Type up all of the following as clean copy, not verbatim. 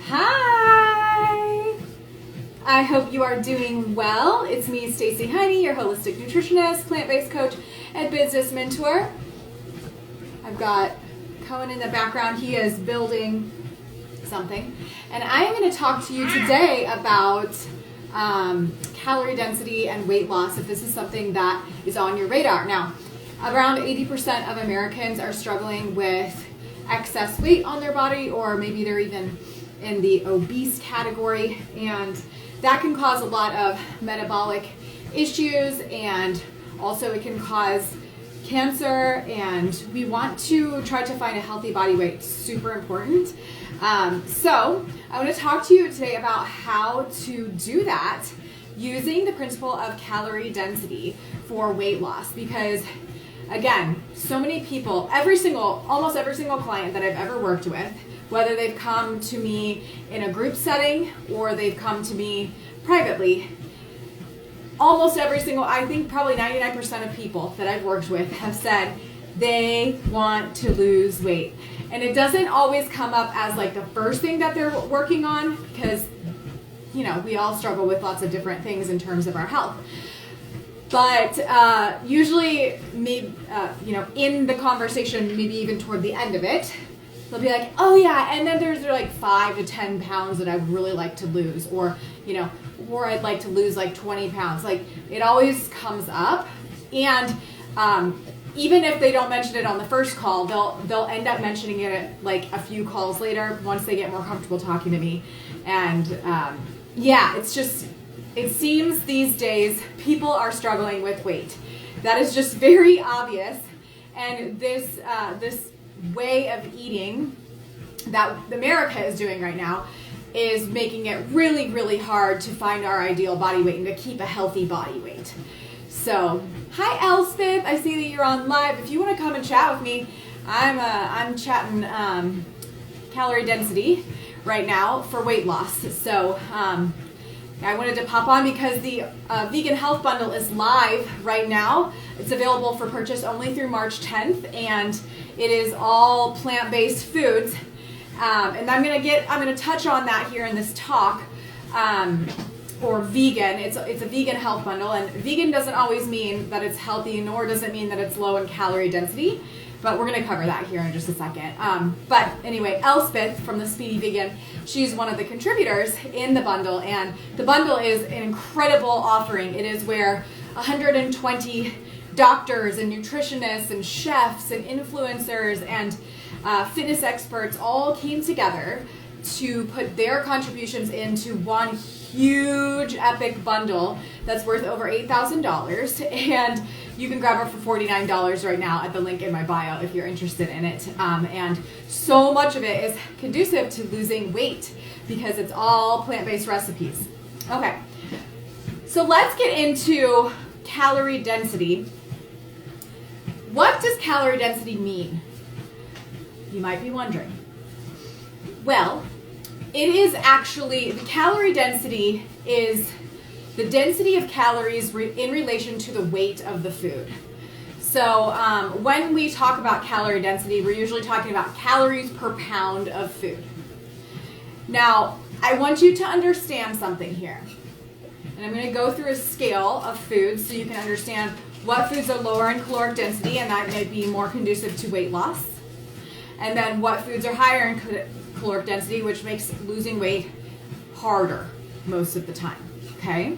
Hi! I hope you are doing well. It's me, Stacey, your holistic nutritionist, plant-based coach, and business mentor. I've got Cohen in the background. He is building something. And I am going to talk to you today about calorie density and weight loss, if this is something that is on your radar. Now, around 80% of Americans are struggling with excess weight on their body, or maybe they're even in the obese category, and that can cause a lot of metabolic issues, and also it can cause cancer, and we want to try to find a healthy body weight. Super important. So I want to talk to you today about how to do that using the principle of calorie density for weight loss, because again, so many people, almost every single client that I've ever worked with, whether they've come to me in a group setting or they've come to me privately, almost every single, I think probably 99% of people that I've worked with have said they want to lose weight. And it doesn't always come up as like the first thing that they're working on, because, you know, we all struggle with lots of different things in terms of our health. But usually, maybe, in the conversation, maybe even toward the end of it, they'll be like, oh yeah, and then there's like 5 to 10 pounds that I'd really like to lose, or I'd like to lose like 20 pounds. Like, it always comes up. And even if they don't mention it on the first call, they'll end up mentioning it like a few calls later once they get more comfortable talking to me. And it seems these days people are struggling with weight. That is just very obvious. And this way of eating that America is doing right now is making it really, really hard to find our ideal body weight and to keep a healthy body weight. So, hi Elspeth, I see that you're on live. If you want to come and chat with me, I'm chatting calorie density right now for weight loss. So I wanted to pop on because the Vegan Health Bundle is live right now. It's available for purchase only through March 10th, and it is all plant-based foods. And I'm gonna touch on that here in this talk. Or vegan. It's a vegan health bundle, and vegan doesn't always mean that it's healthy, nor does it mean that it's low in calorie density. But we're going to cover that here in just a second. But anyway, Elspeth from the Speedy Vegan, she's one of the contributors in the bundle, and the bundle is an incredible offering. It is where 120 doctors and nutritionists and chefs and influencers and fitness experts all came together to put their contributions into one huge epic bundle that's worth over $8,000, and you can grab it for $49 right now at the link in my bio if you're interested in it. And so much of it is conducive to losing weight because it's all plant-based recipes. Okay, so let's get into calorie density. What does calorie density mean? You might be wondering. Well, it is actually, the calorie density is the density of calories in relation to the weight of the food. So when we talk about calorie density, we're usually talking about calories per pound of food. Now, I want you to understand something here. And I'm going to go through a scale of foods so you can understand what foods are lower in caloric density, and that may be more conducive to weight loss. And then what foods are higher in caloric density, which makes losing weight harder most of the time, okay?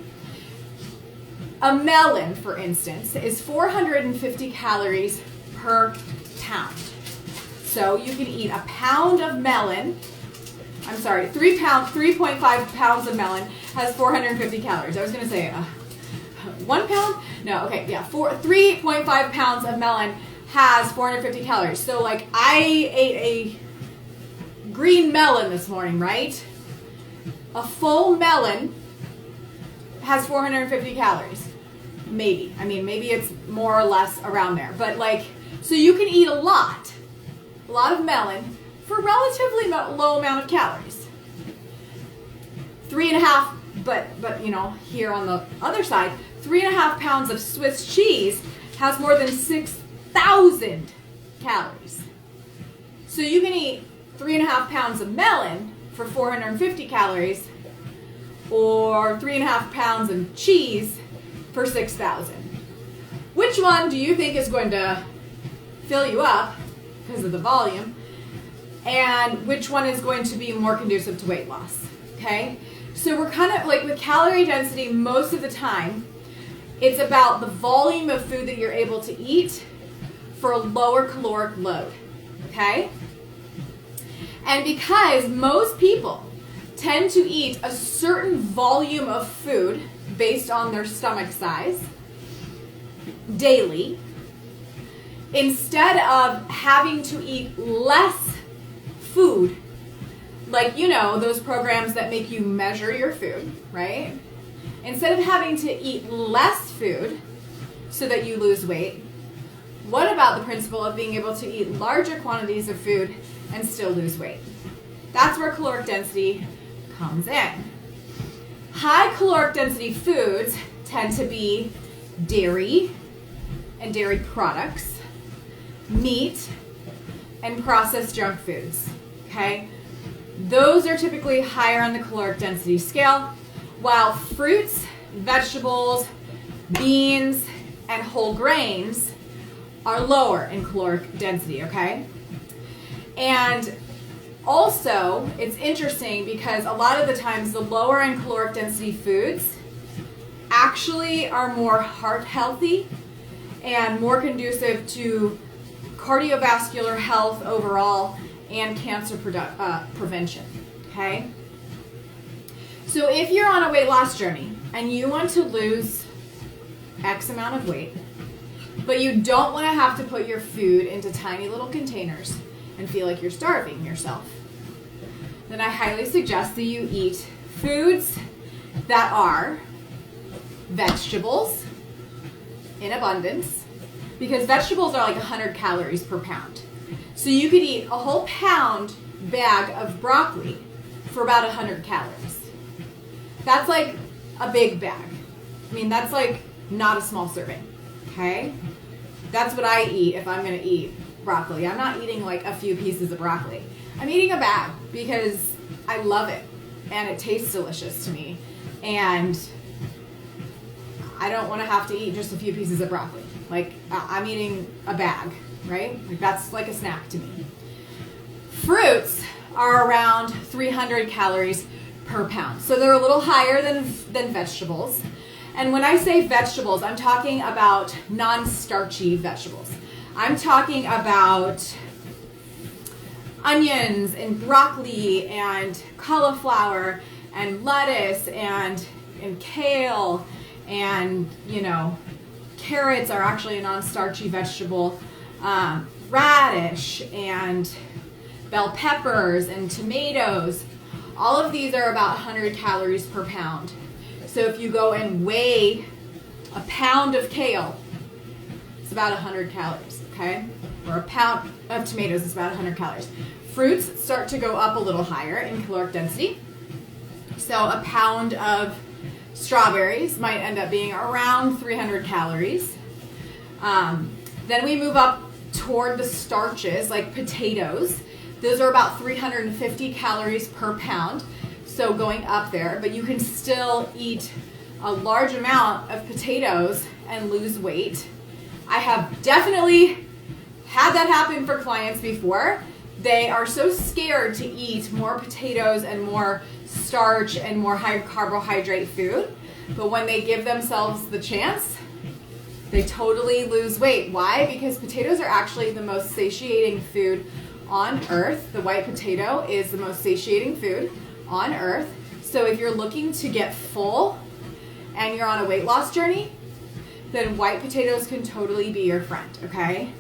A melon, for instance, is 450 calories per pound. So you can eat a pound of melon, 3.5 pounds of melon has 450 calories. I was gonna say 1 pound? No, okay, yeah, 3.5 pounds of melon has 450 calories. So like I ate a green melon this morning, right? A full melon has 450 calories. Maybe. I mean, maybe it's more or less around there. But like, so you can eat a lot of melon for a relatively low amount of calories. 3.5, but you know, here on the other side, 3.5 pounds of Swiss cheese has more than 6,000 calories. So you can eat 3.5 pounds of melon for 450 calories, or 3.5 pounds of cheese for 6,000. Which one do you think is going to fill you up because of the volume, and which one is going to be more conducive to weight loss? Okay, so we're kind of like with calorie density, most of the time it's about the volume of food that you're able to eat for a lower caloric load. Okay, and because most people tend to eat a certain volume of food based on their stomach size daily, instead of having to eat less food, like, you know, those programs that make you measure your food, right? Instead of having to eat less food so that you lose weight, what about the principle of being able to eat larger quantities of food and still lose weight? That's where caloric density comes in. High caloric density foods tend to be dairy and dairy products, meat, and processed junk foods, okay? Those are typically higher on the caloric density scale, while fruits, vegetables, beans, and whole grains are lower in caloric density, okay? And also, it's interesting because a lot of the times the lower in caloric density foods actually are more heart healthy and more conducive to cardiovascular health overall and cancer prevention, okay? So if you're on a weight loss journey and you want to lose X amount of weight, but you don't want to have to put your food into tiny little containers and feel like you're starving yourself, then I highly suggest that you eat foods that are vegetables in abundance, because vegetables are like 100 calories per pound. So you could eat a whole pound bag of broccoli for about 100 calories. That's like a big bag. I mean, that's like not a small serving, okay? That's what I eat if I'm gonna eat broccoli. I'm not eating like a few pieces of broccoli. I'm eating a bag because I love it and it tastes delicious to me, and I don't want to have to eat just a few pieces of broccoli. Like, I'm eating a bag, right? Like, that's like a snack to me. Fruits are around 300 calories per pound, so they're a little higher than vegetables. And when I say vegetables, I'm talking about non-starchy vegetables. I'm talking about onions and broccoli and cauliflower and lettuce and kale, and, you know, carrots are actually a non-starchy vegetable, radish and bell peppers and tomatoes. All of these are about 100 calories per pound. So if you go and weigh a pound of kale, it's about 100 calories, okay? Or a pound of tomatoes is about 100 calories. Fruits start to go up a little higher in caloric density. So a pound of strawberries might end up being around 300 calories. Then we move up toward the starches, like potatoes. Those are about 350 calories per pound. So going up there, but you can still eat a large amount of potatoes and lose weight. I have definitely had that happen for clients before. They are so scared to eat more potatoes and more starch and more high carbohydrate food, but when they give themselves the chance, they totally lose weight. Why? Because potatoes are actually the most satiating food on earth. The white potato is the most satiating food on earth. So if you're looking to get full and you're on a weight loss journey, then white potatoes can totally be your friend, okay?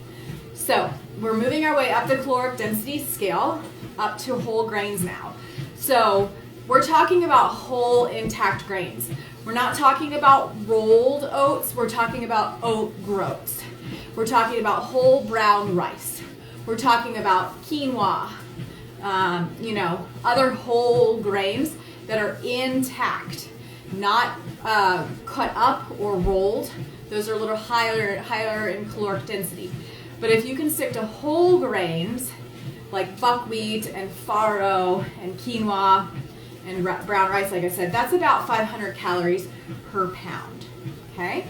So we're moving our way up the caloric density scale up to whole grains now. So we're talking about whole intact grains. We're not talking about rolled oats, we're talking about oat groats. We're talking about whole brown rice. We're talking about quinoa, other whole grains that are intact, not cut up or rolled. Those are a little higher in caloric density. But if you can stick to whole grains, like buckwheat and farro and quinoa and brown rice, like I said, that's about 500 calories per pound, okay?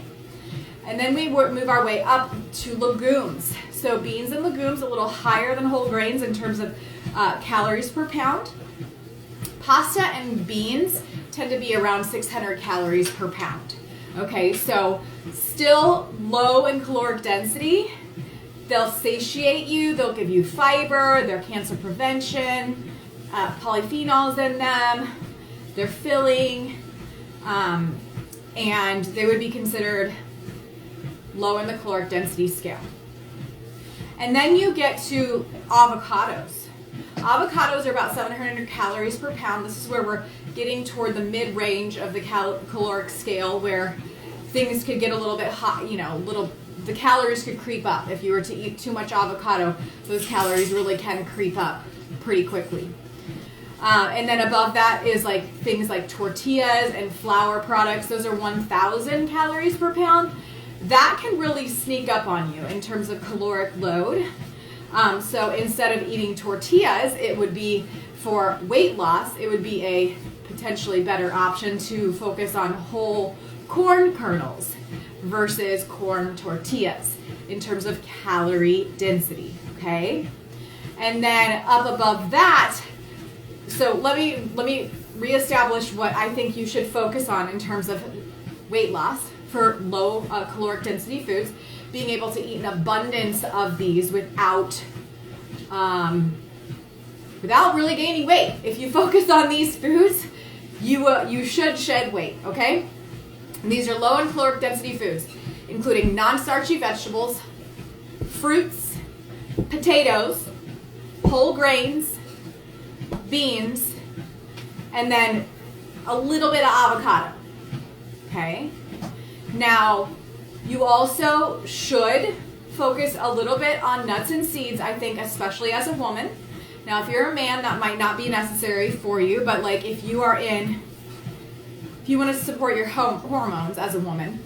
And then we move our way up to legumes. So beans and legumes, a little higher than whole grains in terms of calories per pound. Pasta and beans tend to be around 600 calories per pound. Okay, so still low in caloric density. They'll satiate you, they'll give you fiber, they're cancer prevention, polyphenols in them, they're filling, and they would be considered low in the caloric density scale. And then you get to avocados. Avocados are about 700 calories per pound. This is where we're getting toward the mid-range of the caloric scale, where things could get a little bit hot, the calories could creep up. If you were to eat too much avocado, those calories really can creep up pretty quickly. And then above that is like things like tortillas and flour products. Those are 1,000 calories per pound. That can really sneak up on you in terms of caloric load. So instead of eating tortillas, it would be for weight loss, it would be a potentially better option to focus on whole corn kernels versus corn tortillas in terms of calorie density, okay? And then up above that, so let me reestablish what I think you should focus on in terms of weight loss for low caloric density foods, being able to eat an abundance of these without really gaining weight. If you focus on these foods, you should shed weight, okay? And these are low in caloric density foods, including non-starchy vegetables, fruits, potatoes, whole grains, beans, and then a little bit of avocado, okay? Now, you also should focus a little bit on nuts and seeds, I think, especially as a woman. Now, if you're a man, that might not be necessary for you, but like if you want to support your hormones as a woman,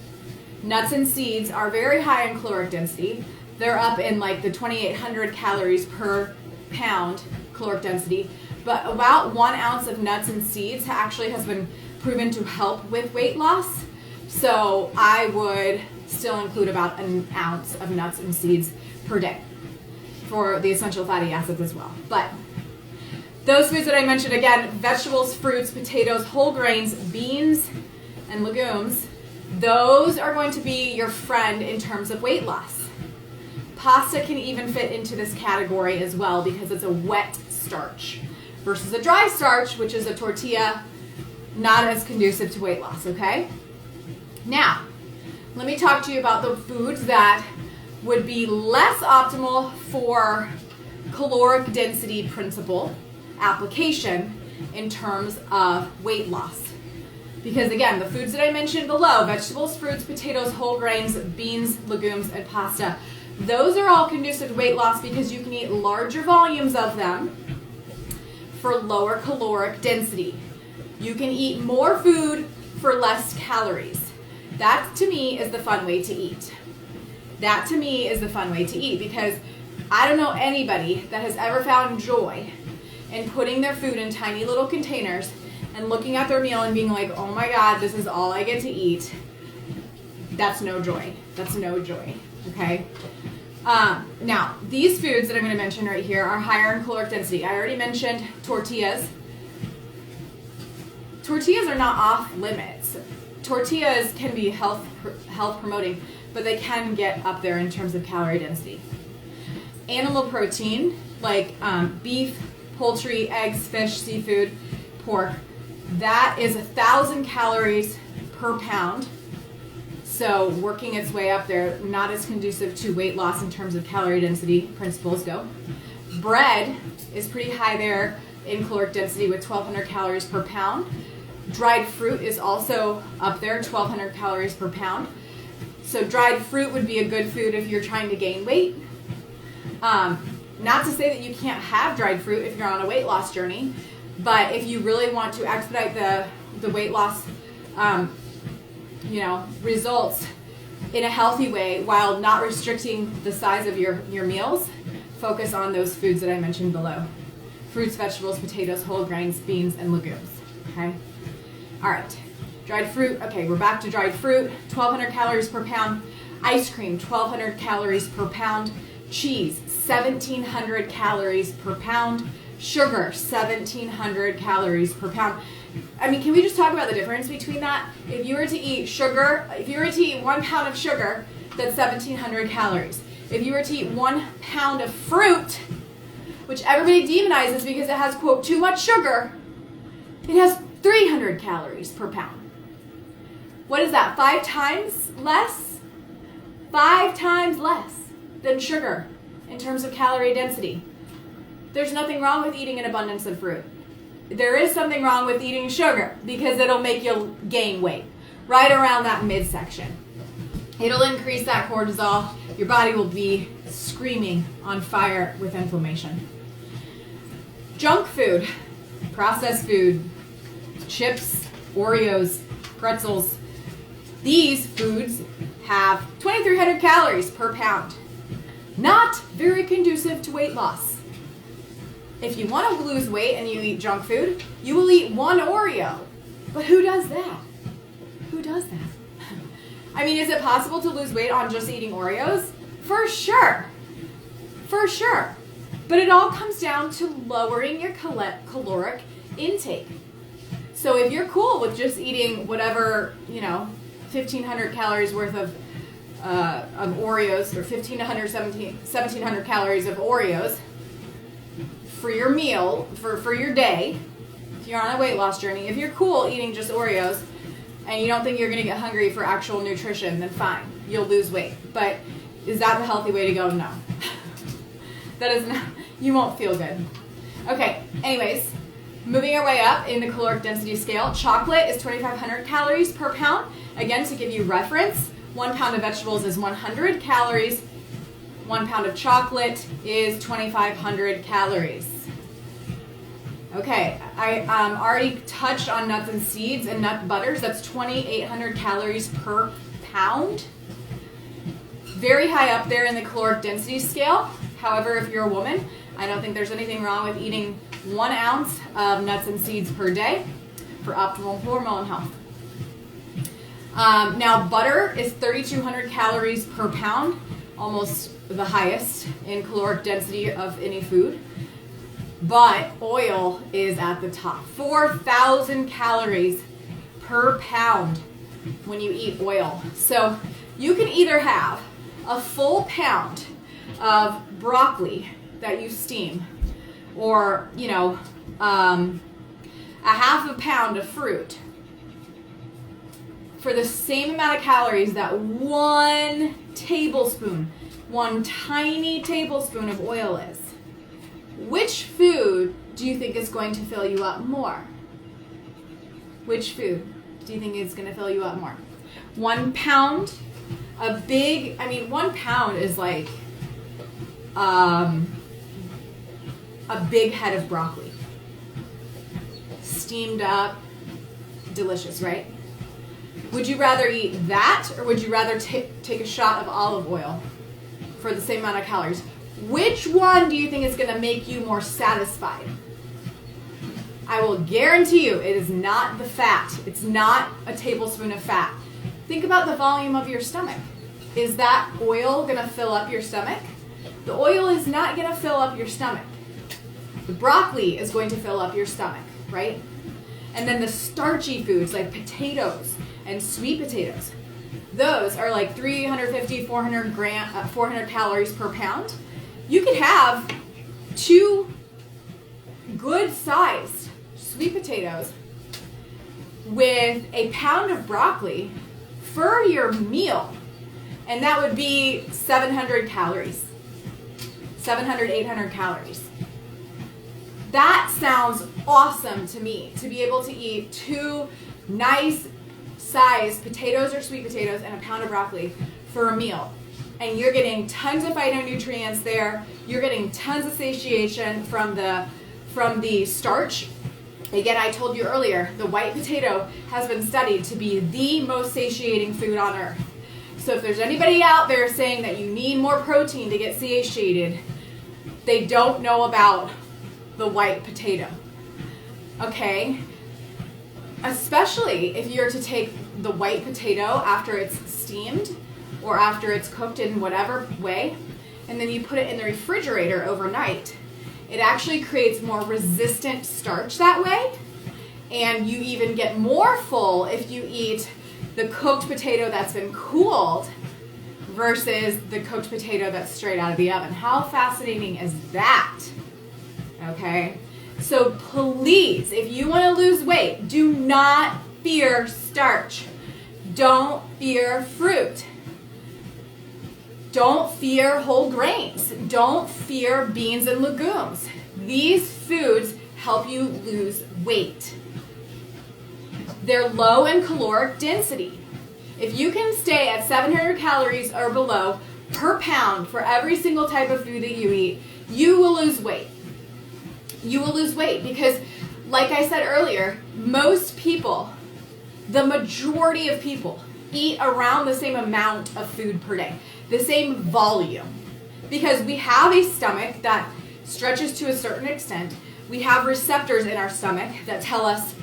nuts and seeds are very high in caloric density. They're up in like the 2,800 calories per pound caloric density, but about 1 ounce of nuts and seeds actually has been proven to help with weight loss. So I would still include about 1 ounce of nuts and seeds per day for the essential fatty acids as well. But those foods that I mentioned, again, vegetables, fruits, potatoes, whole grains, beans, and legumes, those are going to be your friend in terms of weight loss. Pasta can even fit into this category as well because it's a wet starch versus a dry starch, which is a tortilla, not as conducive to weight loss, okay? Now, let me talk to you about the foods that would be less optimal for caloric density principle application in terms of weight loss. Because again, the foods that I mentioned below, vegetables, fruits, potatoes, whole grains, beans, legumes, and pasta, those are all conducive to weight loss because you can eat larger volumes of them for lower caloric density. You can eat more food for less calories. That to me is the fun way to eat. That to me is the fun way to eat because I don't know anybody that has ever found joy in putting their food in tiny little containers and looking at their meal and being like, oh my God, this is all I get to eat. That's no joy. That's no joy, okay? Now, these foods that I'm going to mention right here are higher in caloric density. I already mentioned tortillas. Tortillas are not off limits. Tortillas can be health promoting, but they can get up there in terms of calorie density. Animal protein, like beef, poultry, eggs, fish, seafood, pork, that is 1,000 calories per pound. So working its way up there, not as conducive to weight loss in terms of calorie density principles go. Bread is pretty high there in caloric density with 1,200 calories per pound. Dried fruit is also up there, 1,200 calories per pound. So dried fruit would be a good food if you're trying to gain weight. Not to say that you can't have dried fruit if you're on a weight loss journey, but if you really want to expedite the weight loss results in a healthy way while not restricting the size of your meals, focus on those foods that I mentioned below. Fruits, vegetables, potatoes, whole grains, beans, and legumes. Okay? All right. Dried fruit. Okay, we're back to dried fruit. 1,200 calories per pound. Ice cream, 1,200 calories per pound. Cheese, 1,700 calories per pound. Sugar, 1,700 calories per pound. I mean, can we just talk about the difference between that? If you were to eat sugar, if you were to eat 1 pound of sugar, that's 1,700 calories. If you were to eat 1 pound of fruit, which everybody demonizes because it has, quote, too much sugar, it has 300 calories per pound. What is that, 5 times less? 5 times less than sugar in terms of calorie density. There's nothing wrong with eating an abundance of fruit. There is something wrong with eating sugar because it'll make you gain weight right around that midsection. It'll increase that cortisol. Your body will be screaming on fire with inflammation. Junk food, processed food, chips, Oreos, pretzels. These foods have 2,300 calories per pound. Not very conducive to weight loss. If you want to lose weight and you eat junk food, you will eat 1 Oreo. But who does that? Who does that? I mean, is it possible to lose weight on just eating Oreos? For sure. For sure. But it all comes down to lowering your caloric intake. So if you're cool with just eating whatever, 1,500 calories worth of Oreos, or 1,700 calories of Oreos for your meal, for your day, if you're on a weight loss journey, if you're cool eating just Oreos and you don't think you're going to get hungry for actual nutrition, then fine, you'll lose weight. But is that the healthy way to go? No. That is not, you won't feel good. Okay, anyways, moving our way up in the caloric density scale, chocolate is 2,500 calories per pound. Again, to give you reference, 1 pound of vegetables is 100 calories. 1 pound of chocolate is 2,500 calories. Okay, I already touched on nuts and seeds and nut butters. That's 2,800 calories per pound. Very high up there in the caloric density scale. However, if you're a woman, I don't think there's anything wrong with eating 1 ounce of nuts and seeds per day for optimal hormone health. Now, butter is 3,200 calories per pound, almost the highest in caloric density of any food. But oil is at the top. 4,000 calories per pound when you eat oil. So you can either have a full pound of broccoli that you steam, or, a half a pound of fruit for the same amount of calories that 1 tablespoon, 1 tiny tablespoon of oil is. Which food do you think is going to fill you up more? Which food do you think is going to fill you up more? 1 pound, 1 pound is like a big head of broccoli. Steamed up, delicious, right? Would you rather eat that, or would you rather take a shot of olive oil for the same amount of calories? Which one do you think is going to make you more satisfied? I will guarantee you it is not the fat. It's not a tablespoon of fat. Think about the volume of your stomach. Is that oil going to fill up your stomach? The oil is not going to fill up your stomach. The broccoli is going to fill up your stomach, right? And then the starchy foods like potatoes and sweet potatoes, those are like 350, 400 calories per pound. You could have 2 good-sized sweet potatoes with a pound of broccoli for your meal, and that would be 700 calories. 700, 800 calories. That sounds awesome to me, to be able to eat 2 nice sized potatoes or sweet potatoes and a pound of broccoli for a meal. And you're getting tons of phytonutrients there. You're getting tons of satiation from the starch. Again, I told you earlier, the white potato has been studied to be the most satiating food on earth. So if there's anybody out there saying that you need more protein to get satiated, they don't know about the white potato, okay? Especially if you're to take the white potato after it's steamed or after it's cooked in whatever way, and then you put it in the refrigerator overnight. It actually creates more resistant starch that way, and you even get more full if you eat the cooked potato that's been cooled versus the cooked potato that's straight out of the oven. How fascinating is that? Okay, so please, if you want to lose weight, do not fear starch. Don't fear fruit. Don't fear whole grains. Don't fear beans and legumes. These foods help you lose weight. They're low in caloric density. If you can stay at 700 calories or below per pound for every single type of food that you eat, you will lose weight. You will lose weight because, like I said earlier, most people, the majority of people, eat around the same amount of food per day, the same volume, because we have a stomach that stretches to a certain extent. We have receptors in our stomach that tell us,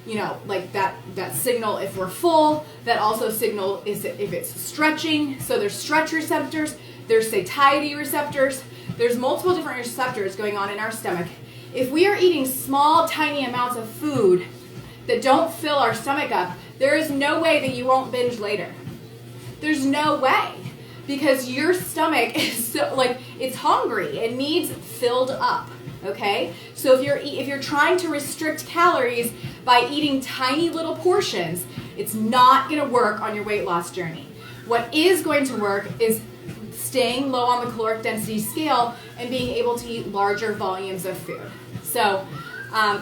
you know, like that signal if we're full, that also signal is if it's stretching. So there's stretch receptors, there's satiety receptors, there's multiple different receptors going on in our stomach. If we are eating small, tiny amounts of food that don't fill our stomach up, there is no way that you won't binge later. There's no way, because your stomach is so, like, it's hungry. It needs filled up, okay? So if you're trying to restrict calories by eating tiny little portions, it's not going to work on your weight loss journey. What is going to work is staying low on the caloric density scale and being able to eat larger volumes of food. So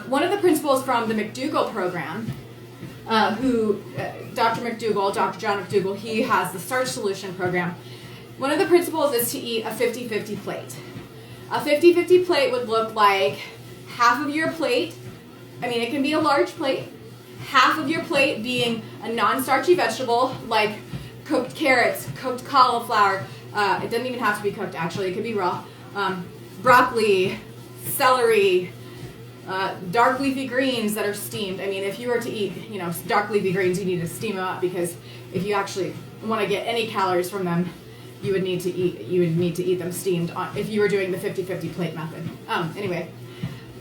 one of the principles from the McDougall program, Dr. John McDougall, he has the Starch Solution program. One of the principles is to eat a 50-50 plate. A 50-50 plate would look like half of your plate, I mean, it can be a large plate, half of your plate being a non-starchy vegetable like cooked carrots, cooked cauliflower. It doesn't even have to be cooked, actually. It could be raw. Broccoli, celery, dark leafy greens that are steamed. I mean, if you were to eat, you know, dark leafy greens, you need to steam them up, because if you actually want to get any calories from them, you would need to eat them steamed if you were doing the 50-50 plate method. Anyway,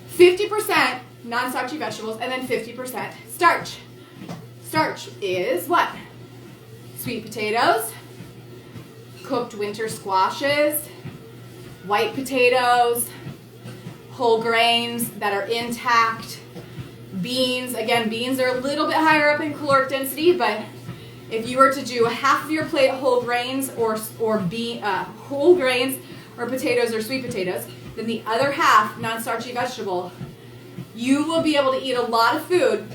50% non-starchy vegetables and then 50% starch. Starch is what? Sweet potatoes, cooked winter squashes, white potatoes, whole grains that are intact, beans. Again, beans are a little bit higher up in caloric density, but if you were to do half of your plate whole grains or whole grains or potatoes or sweet potatoes, then the other half non-starchy vegetable, you will be able to eat a lot of food,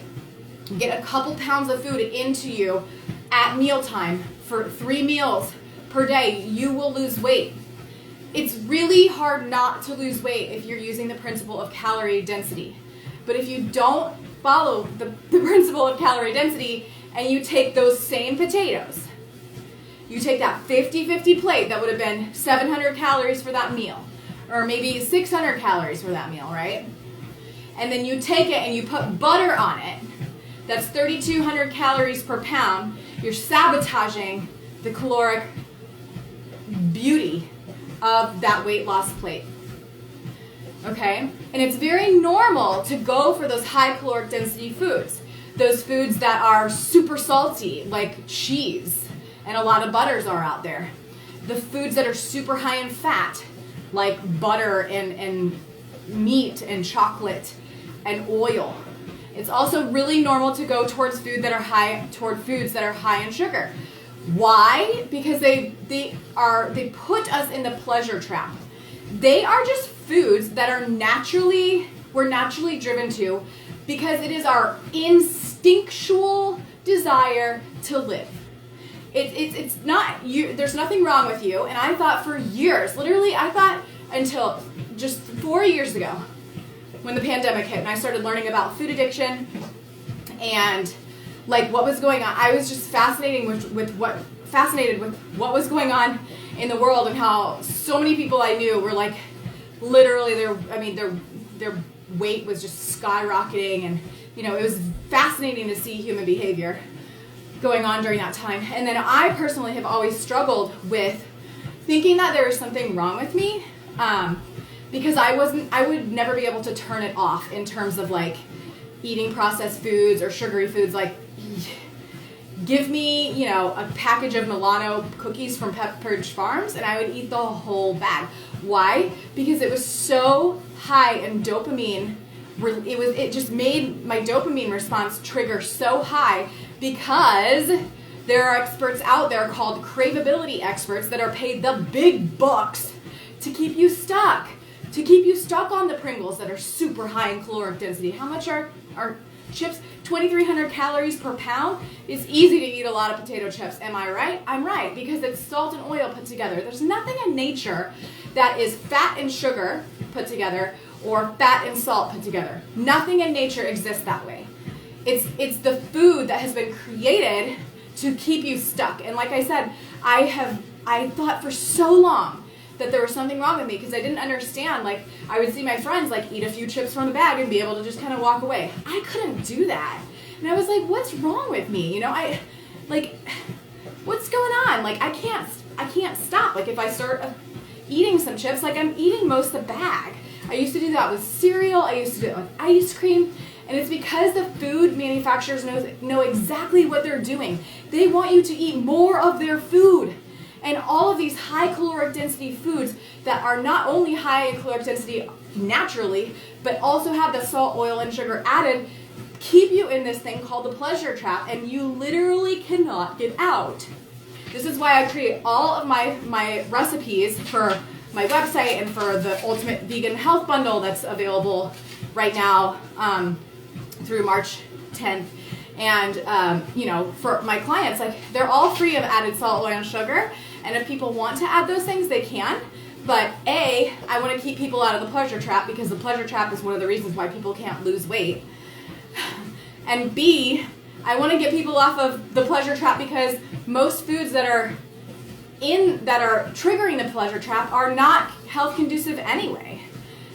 get a couple pounds of food into you at mealtime for 3 meals per day. You will lose weight. It's really hard not to lose weight if you're using the principle of calorie density. But if you don't follow the principle of calorie density and you take those same potatoes, you take that 50-50 plate that would have been 700 calories for that meal, or maybe 600 calories for that meal, right? And then you take it and you put butter on it, that's 3,200 calories per pound. You're sabotaging the caloric beauty of that weight loss plate. Okay? And it's very normal to go for those high caloric density foods. Those foods that are super salty, like cheese, and a lot of butters are out there. The foods that are super high in fat, like butter and meat and chocolate and oil. It's also really normal to go towards foods that are high in sugar. Why? Because they put us in the pleasure trap. They are just foods that we're naturally driven to, because it is our instinctual desire to live. It's not you. There's nothing wrong with you. And I thought for years, literally, I thought until just 4 years ago, when the pandemic hit and I started learning about food addiction and like what was going on. I was just fascinated with what was going on in the world, and how so many people I knew were like literally their weight was just skyrocketing, and it was fascinating to see human behavior going on during that time. And then I personally have always struggled with thinking that there was something wrong with me, because I would never be able to turn it off in terms of like eating processed foods or sugary foods. Like, give me, a package of Milano cookies from Pepperidge Farms and I would eat the whole bag. Why? Because it was so high in dopamine. It just made my dopamine response trigger so high, because there are experts out there called craveability experts that are paid the big bucks to keep you stuck. To keep you stuck on the Pringles that are super high in caloric density. How much are chips? 2,300 calories per pound. It's easy to eat a lot of potato chips. Am I right? I'm right, because it's salt and oil put together. There's nothing in nature that is fat and sugar put together or fat and salt put together. Nothing in nature exists that way. It's the food that has been created to keep you stuck. And like I said, I thought for so long that there was something wrong with me, because I didn't understand. Like, I would see my friends like eat a few chips from the bag and be able to just kind of walk away. I couldn't do that. And I was like, what's wrong with me? What's going on? Like, I can't stop. Like, if I start eating some chips, like, I'm eating most of the bag. I used to do that with cereal. I used to do it with ice cream. And it's because the food manufacturers know exactly what they're doing. They want you to eat more of their food. And all of these high caloric density foods that are not only high in caloric density naturally, but also have the salt, oil, and sugar added, keep you in this thing called the pleasure trap, and you literally cannot get out. This is why I create all of my recipes for my website and for the Ultimate Vegan Health Bundle that's available right now through March 10th. And, for my clients, like, they're all free of added salt, oil, and sugar. And if people want to add those things, they can. But A, I want to keep people out of the pleasure trap, because the pleasure trap is one of the reasons why people can't lose weight. And B, I want to get people off of the pleasure trap, because most foods that are triggering the pleasure trap are not health conducive anyway.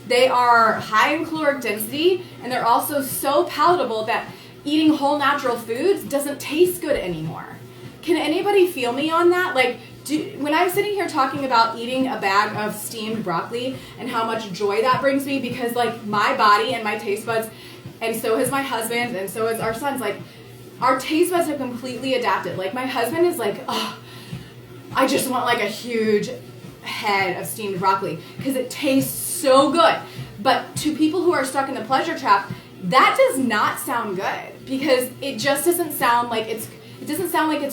They are high in caloric density, and they're also so palatable that eating whole natural foods doesn't taste good anymore. Can anybody feel me on that? Like, when I'm sitting here talking about eating a bag of steamed broccoli and how much joy that brings me, because like my body and my taste buds, and so has my husband, and so is our sons, like, our taste buds have completely adapted. Like, my husband is like, oh, I just want like a huge head of steamed broccoli because it tastes so good. But to people who are stuck in the pleasure trap, that does not sound good, because it just doesn't sound like it's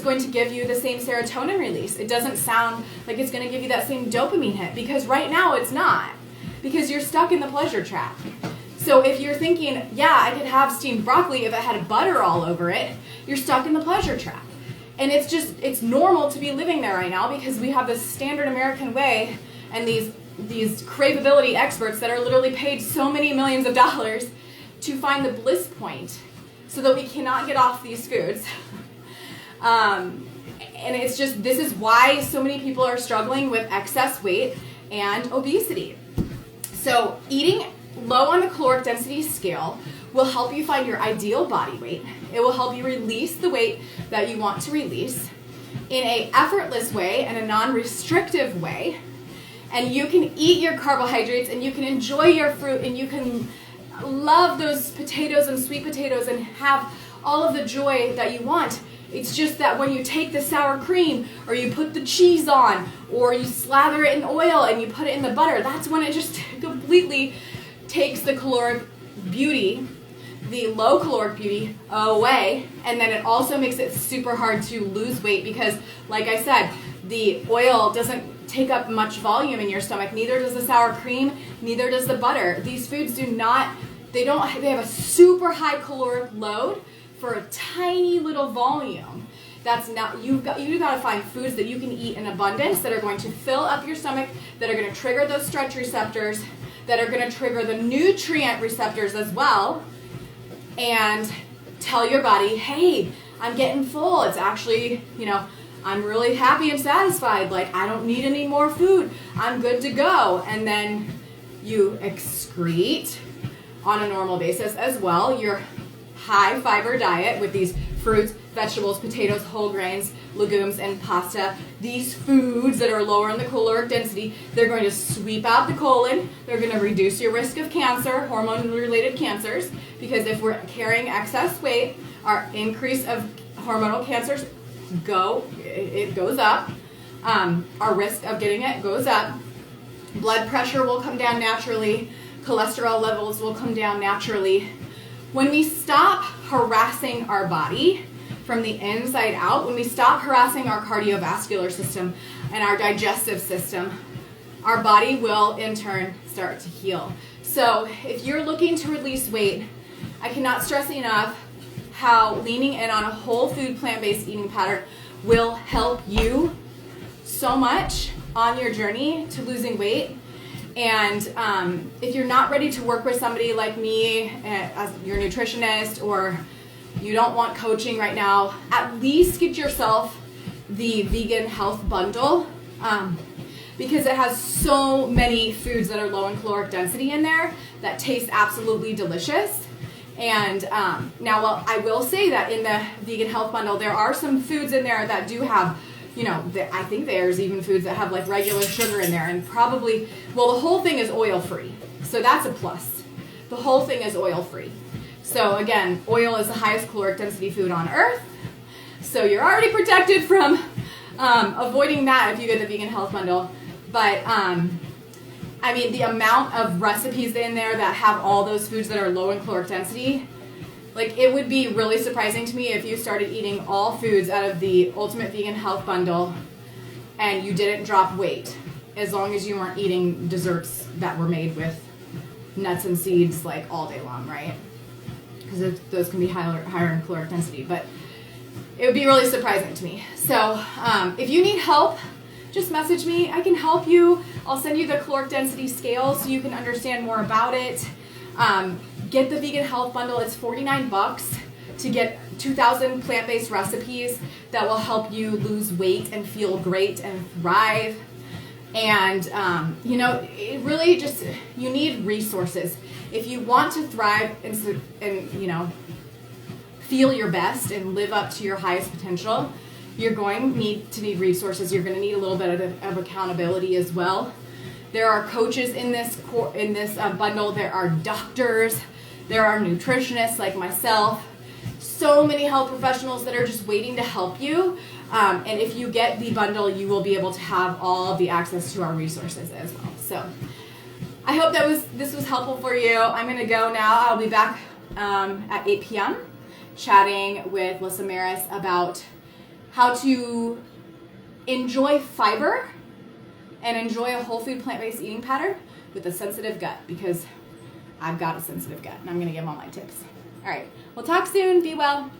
going to give you the same serotonin release. It doesn't sound like it's going to give you that same dopamine hit, because right now it's not, because you're stuck in the pleasure trap. So if you're thinking, yeah, I could have steamed broccoli if it had butter all over it, you're stuck in the pleasure trap. And it's normal to be living there right now, because we have this standard American way and these craveability experts that are literally paid so many millions of dollars to find the bliss point so that we cannot get off these foods. And this is why so many people are struggling with excess weight and obesity. So eating low on the caloric density scale will help you find your ideal body weight. It will help you release the weight that you want to release in an effortless way and a non-restrictive way. And you can eat your carbohydrates, and you can enjoy your fruit, and you can love those potatoes and sweet potatoes and have all of the joy that you want. It's just that when you take the sour cream, or you put the cheese on, or you slather it in oil and you put it in the butter, that's when it just completely takes the caloric beauty, the low caloric beauty, away. And then it also makes it super hard to lose weight, because like I said, the oil doesn't take up much volume in your stomach. Neither does the sour cream, neither does the butter. These foods they have a super high caloric load for a tiny little volume. That's not, you got to find foods that you can eat in abundance, that are going to fill up your stomach, that are going to trigger those stretch receptors, that are going to trigger the nutrient receptors as well, and tell your body, hey, I'm getting full. It's actually, I'm really happy and satisfied. Like, I don't need any more food. I'm good to go. And then you excrete on a normal basis as well. Your high fiber diet with these fruits, vegetables, potatoes, whole grains, legumes, and pasta. These foods that are lower in the caloric density, they're going to sweep out the colon. They're going to reduce your risk of cancer, hormone-related cancers, because if we're carrying excess weight, our increase of hormonal cancers goes up. Our risk of getting it goes up. Blood pressure will come down naturally. Cholesterol levels will come down naturally. When we stop harassing our body from the inside out, when we stop harassing our cardiovascular system and our digestive system, our body will in turn start to heal. So if you're looking to release weight, I cannot stress enough how leaning in on a whole food plant-based eating pattern will help you so much on your journey to losing weight. And if you're not ready to work with somebody like me as your nutritionist, or you don't want coaching right now, at least get yourself the vegan health bundle, because it has so many foods that are low in caloric density in there that taste absolutely delicious. And now, well, I will say that in the vegan health bundle, there are some foods in there that do have, I think there's even foods that have like regular sugar in there, and probably, well, the whole thing is oil-free. So that's a plus. The whole thing is oil-free. So again, oil is the highest caloric density food on earth. So you're already protected from avoiding that if you get the vegan health bundle. But I mean, the amount of recipes in there that have all those foods that are low in caloric density, like, it would be really surprising to me if you started eating all foods out of the Ultimate Vegan Health Bundle and you didn't drop weight, as long as you weren't eating desserts that were made with nuts and seeds like all day long, right? Because those can be higher in caloric density, but it would be really surprising to me. So if you need help, just message me. I can help you. I'll send you the caloric density scale so you can understand more about it. Get the vegan health bundle. It's $49 to get 2,000 plant-based recipes that will help you lose weight and feel great and thrive. And it really just, you need resources. If you want to thrive and feel your best and live up to your highest potential, you're going to need resources. You're going to need a little bit of accountability as well. There are coaches in this bundle. There are doctors. There are nutritionists like myself. So many health professionals that are just waiting to help you. And if you get the bundle, you will be able to have all of the access to our resources as well. So I hope this was helpful for you. I'm going to go now. I'll be back at 8 p.m. chatting with Lissa Maris about how to enjoy fiber and enjoy a whole food plant-based eating pattern with a sensitive gut, because I've got a sensitive gut and I'm going to give all my tips. All right, we'll talk soon. Be well.